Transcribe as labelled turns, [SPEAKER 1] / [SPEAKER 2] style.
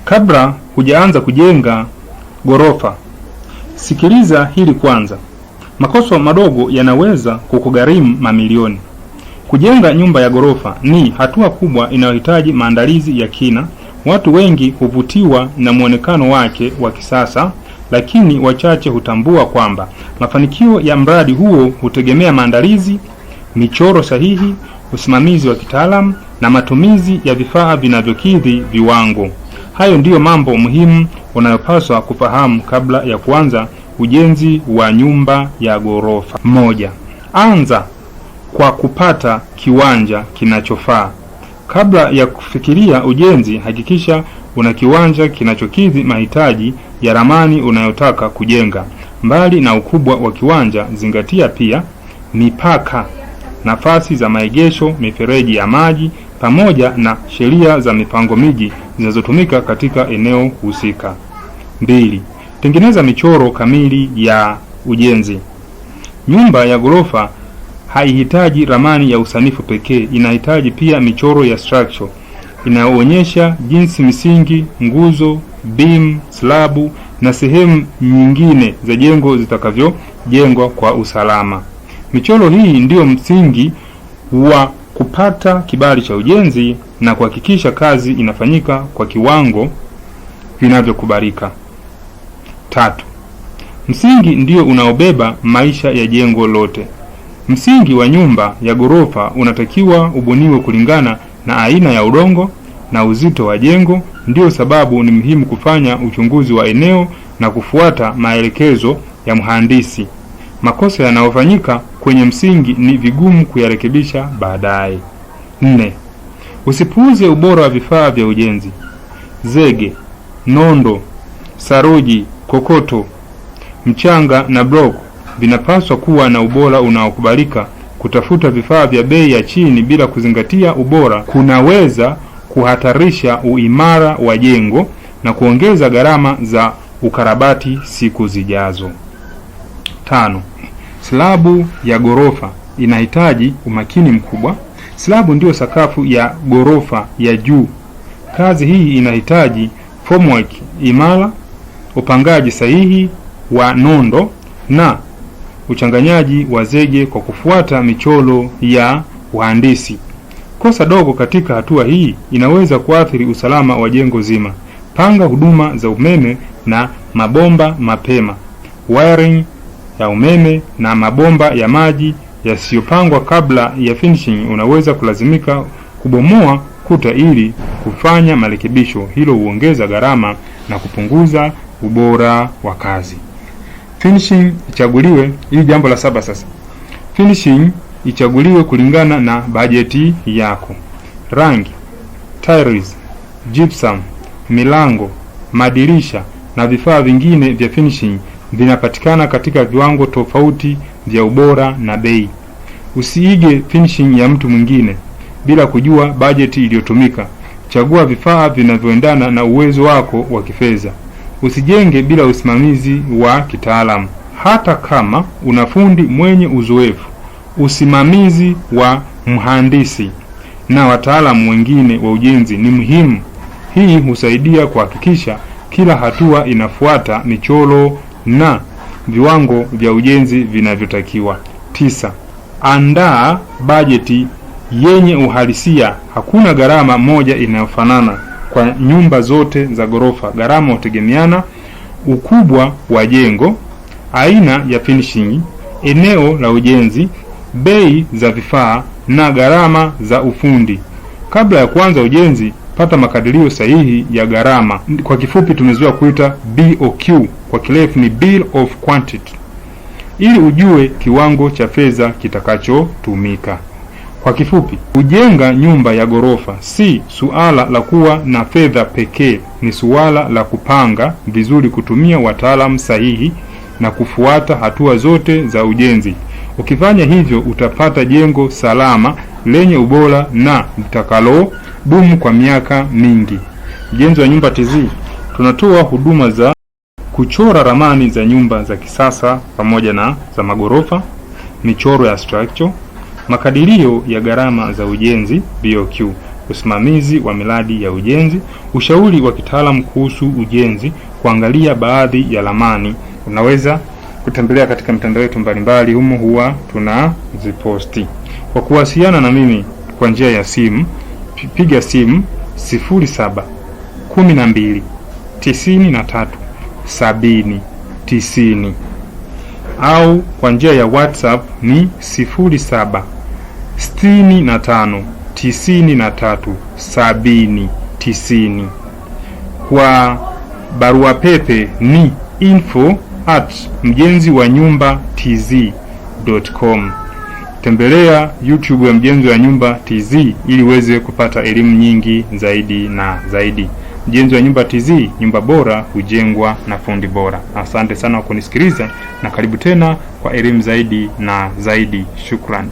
[SPEAKER 1] Kabla hujaanza kujenga gorofa, sikiliza hili kwanza. Makosa madogo yanaweza kukugharimu mamilioni. Kujenga nyumba ya gorofa ni hatua kubwa inayohitaji maandalizi ya kina. Watu wengi huvutiwa na muonekano wake wa kisasa, lakini wachache hutambua kwamba mafanikio ya mradi huo hutegemea maandalizi, michoro sahihi, usimamizi wa kitaalamu na matumizi ya vifaa vinavyokidhi viwango. Hayo ndiyo mambo muhimu unayopaswa kufahamu kabla ya kuanza ujenzi wa nyumba ya gorofa. 1. Anza kwa kupata kiwanja kinachofaa. Kabla ya kufikiria ujenzi, hakikisha una kiwanja kinachokidhi mahitaji ya ramani unayotaka kujenga. Mbali na ukubwa wa kiwanja, zingatia pia mipaka, nafasi za maegesho, mifereji ya maji pamoja na sheria za mipango miji zinazotumika katika eneo husika. 2. Tengeneza michoro kamili ya ujenzi. Nyumba ya gorofa haihitaji ramani ya usanifu pekee, inahitaji pia michoro ya structure inayoonyesha jinsi misingi, nguzo, beam, slabu na sehemu nyingine za jengo zitakavyojengwa kwa usalama. Michoro hii ndiyo msingi wa kupata kibali cha ujenzi na kuhakikisha kazi inafanyika kwa kiwango vinavyokubalika. 3. Msingi ndio unaobeba maisha ya jengo lote. Msingi wa nyumba ya gorofa unatakiwa ubuniwe kulingana na aina ya udongo na uzito wa jengo. Ndio sababu ni muhimu kufanya uchunguzi wa eneo na kufuata maelekezo ya mhandisi. Makosa yanayofanyika kwenye msingi ni vigumu kuyarekebisha baadaye. 4. Usipuuze ubora wa vifaa vya ujenzi. Zege, nondo, saruji, kokoto, mchanga na block vinapaswa kuwa na ubora unaokubalika. Kutafuta vifaa vya bei ya chini bila kuzingatia ubora kunaweza kuhatarisha uimara wa jengo na kuongeza gharama za ukarabati siku zijazo. 5. Slabu ya gorofa inahitaji umakini mkubwa. Slabu ndio sakafu ya gorofa ya juu. Kazi hii inahitaji formwork imara, upangaji sahihi wa nondo na uchanganyaji wa zege kwa kufuata michoro ya uhandisi. Kosa dogo katika hatua hii inaweza kuathiri usalama wa jengo zima. Panga huduma za umeme na mabomba mapema. Wiring ya umeme na mabomba ya maji yasiyopangwa kabla ya finishing unaweza kulazimika kubomoa kuta ili kufanya marekebisho. Hilo huongeza gharama na kupunguza ubora wa kazi. Finishing ichaguliwe, hili jambo la 7 sasa. Finishing ichaguliwe kulingana na bajeti yako. Rangi, tiles, gypsum, milango, madirisha na vifaa vingine vya finishing vinapatikana katika viwango tofauti vya ubora na bei. Usiige finishing ya mtu mwingine bila kujua bajeti iliyotumika. Chagua vifaa vinavyoendana na uwezo wako wa kifedha. Usijenge bila usimamizi wa kitaalamu. Hata kama una fundi mwenye uzoefu, usimamizi wa mhandisi na wataalamu wengine wa ujenzi ni muhimu. Hii husaidia kuhakikisha kila hatua inafuata michoro na viwango vya ujenzi vinavyotakiwa. 9. Andaa bajeti yenye uhalisia. Hakuna gharama moja inayofanana kwa nyumba zote za gorofa. Gharama hutegemeana ukubwa wa jengo, aina ya finishing, eneo la ujenzi, bei za vifaa na gharama za ufundi. Kabla ya kuanza ujenzi, pata makadirio sahihi ya gharama. Kwa kifupi tumezoea kuita BOQ, kwa kirefu ni Bill of Quantity, ili ujue kiwango cha fedha kitakachotumika. Kwa kifupi, kujenga nyumba ya gorofa si suala la kuwa na fedha pekee, ni suala la kupanga vizuri, kutumia wataalamu sahihi na kufuata hatua zote za ujenzi. Ukifanya hivyo utapata jengo salama lenye ubora na litakalo dumu kwa miaka mingi. Ujenzi wa Nyumba TZ. Tunatoa huduma za kuchora ramani za nyumba za kisasa pamoja na za magorofa, michoro ya structure, makadirio ya gharama za ujenzi BOQ, usimamizi wa miradi ya ujenzi, ushauri wa kitaalamu kuhusu ujenzi, kuangalia baadhi ya ramani. Unaweza kutembelea katika mitandao yetu mbalimbali, humo huwa tunaziposti. Kwa kuwasiliana na mimi kwa njia ya simu, piga simu 0712 93 70 90 au kwa njia ya WhatsApp ni 07 65 93 70 90. Kwa barua pepe ni info@mjenziwanyumba.tz.com. Tembelea YouTube ya Mjenzi wa Nyumba TZ ili uweze kupata elimu nyingi zaidi na zaidi. Mjenzi wa Nyumba TZ, nyumba bora hujengwa na fundi bora. Asante sana kwa kunisikiliza na karibu tena kwa elimu zaidi na zaidi. Shukrani.